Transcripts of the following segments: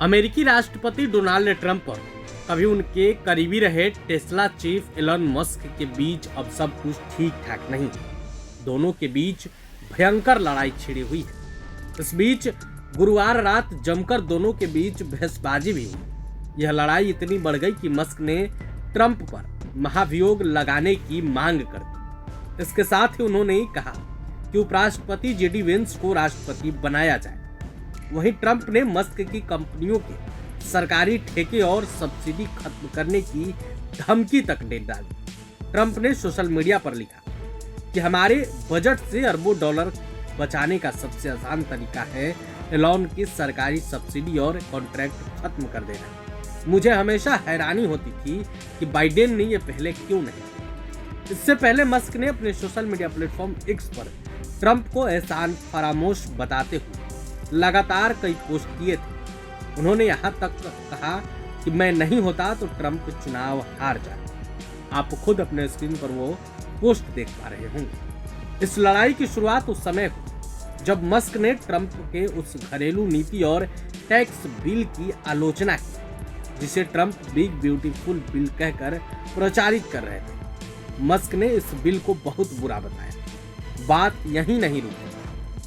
अमेरिकी राष्ट्रपति Donald Trump और कभी उनके करीबी रहे टेस्ला चीफ एलन मस्क के बीच अब सब कुछ ठीक ठाक नहीं है। दोनों के बीच भयंकर लड़ाई छिड़ी हुई है। इस बीच गुरुवार रात जमकर दोनों के बीच बहसबाजी भी हुई। यह लड़ाई इतनी बढ़ गई कि मस्क ने ट्रंप पर महाभियोग लगाने की मांग कर दी। इसके साथ ही उन्होंने कहा कि उपराष्ट्रपति जेडी वेंस को राष्ट्रपति बनाया जाए। वहीं ट्रंप ने मस्क की कंपनियों के सरकारी ठेके और सब्सिडी खत्म करने की धमकी तक दे डाली। ट्रंप ने सोशल मीडिया पर लिखा कि हमारे बजट से अरबों डॉलर बचाने का सबसे आसान तरीका है एलॉन की सरकारी सब्सिडी और कॉन्ट्रैक्ट खत्म कर देना। मुझे हमेशा हैरानी होती थी कि बाइडेन ने यह पहले क्यों नहीं। इससे पहले मस्क ने अपने सोशल मीडिया प्लेटफॉर्म एक्स पर ट्रंप को एहसान फरामोश बताते हुए लगातार कई पोस्ट किए थे। उन्होंने यहाँ तक कहा कि मैं नहीं होता तो ट्रंप चुनाव हार जाए। आप खुद अपने स्क्रीन पर वो पोस्ट देख पा रहे होंगे। इस लड़ाई की शुरुआत उस समय हुई जब मस्क ने ट्रंप के उस घरेलू नीति और टैक्स बिल की आलोचना की जिसे ट्रंप बिग ब्यूटीफुल बिल कहकर प्रचारित कर रहे थे। मस्क ने इस बिल को बहुत बुरा बताया। बात यहीं नहीं रुकी।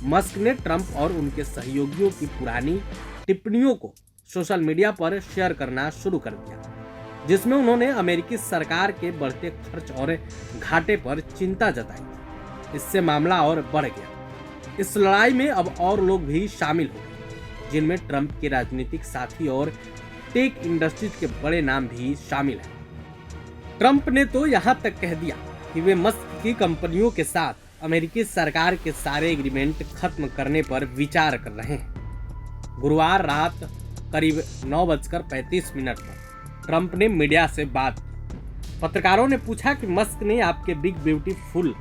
मस्क ने ट्रंप और उनके सहयोगियों की पुरानी टिप्पणियों को सोशल मीडिया पर शेयर करना शुरू कर दिया, जिसमें उन्होंने अमेरिकी सरकार के बढ़ते खर्च और घाटे पर चिंता जताई। इससे मामला और बढ़ गया। इस लड़ाई में अब और लोग भी शामिल हो गए, जिनमें ट्रंप के राजनीतिक साथी और टेक इंडस्ट्रीज के बड़े नाम भी शामिल हैं। ट्रंप ने तो यहाँ तक कह दिया कि वे मस्क की कंपनियों के साथ अमेरिकी सरकार के सारे एग्रीमेंट खत्म करने पर विचार कर रहे हैं। गुरुवार रात करीब 9:35 पर ट्रंप ने मीडिया से बात की। पत्रकारों ने पूछा कि मस्क ने आपके बिग ब्यूटीफुल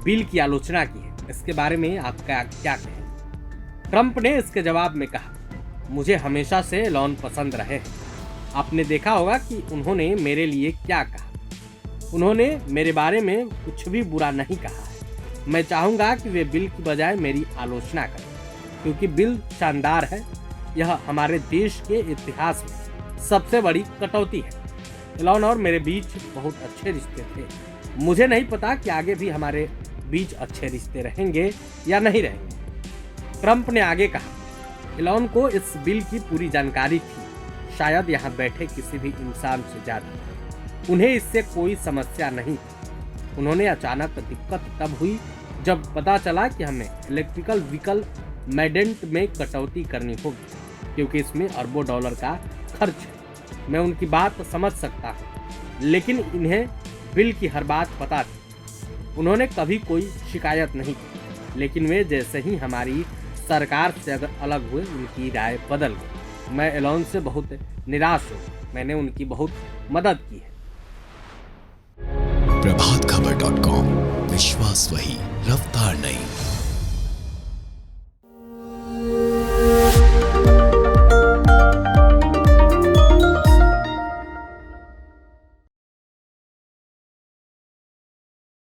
बिल की आलोचना की है, इसके बारे में आपका क्या कहें? ट्रंप ने इसके जवाब में कहा, मुझे हमेशा से एलॉन पसंद रहे हैं। आपने देखा होगा कि उन्होंने मेरे लिए क्या कहा। उन्होंने मेरे बारे में कुछ भी बुरा नहीं कहा है। मैं चाहूंगा कि वे बिल की बजाय मेरी आलोचना करें, क्योंकि बिल शानदार है। यह हमारे देश के इतिहास में सबसे बड़ी कटौती है। एलॉन और मेरे बीच बहुत अच्छे रिश्ते थे। मुझे नहीं पता कि आगे भी हमारे बीच अच्छे रिश्ते रहेंगे या नहीं रहेंगे। ट्रंप ने आगे कहा, एलॉन को इस बिल की पूरी जानकारी थी, शायद यहाँ बैठे किसी भी इंसान से ज्यादा। उन्हें इससे कोई समस्या नहीं थी। उन्होंने अचानक दिक्कत तब हुई जब पता चला कि हमें इलेक्ट्रिकल व्हीकल मैंडेट में कटौती करनी होगी, क्योंकि इसमें अरबों डॉलर का खर्च है। मैं उनकी बात समझ सकता हूँ, लेकिन इन्हें बिल की हर बात पता थी। उन्होंने कभी कोई शिकायत नहीं की, लेकिन वे जैसे ही हमारी सरकार से अगर अलग हुए उनकी राय बदल गई। मैं एलॉन से बहुत निराश हूँ। मैंने उनकी बहुत मदद की है। प्रभातखबर.com, विश्वास वही, रफ्तार नहीं।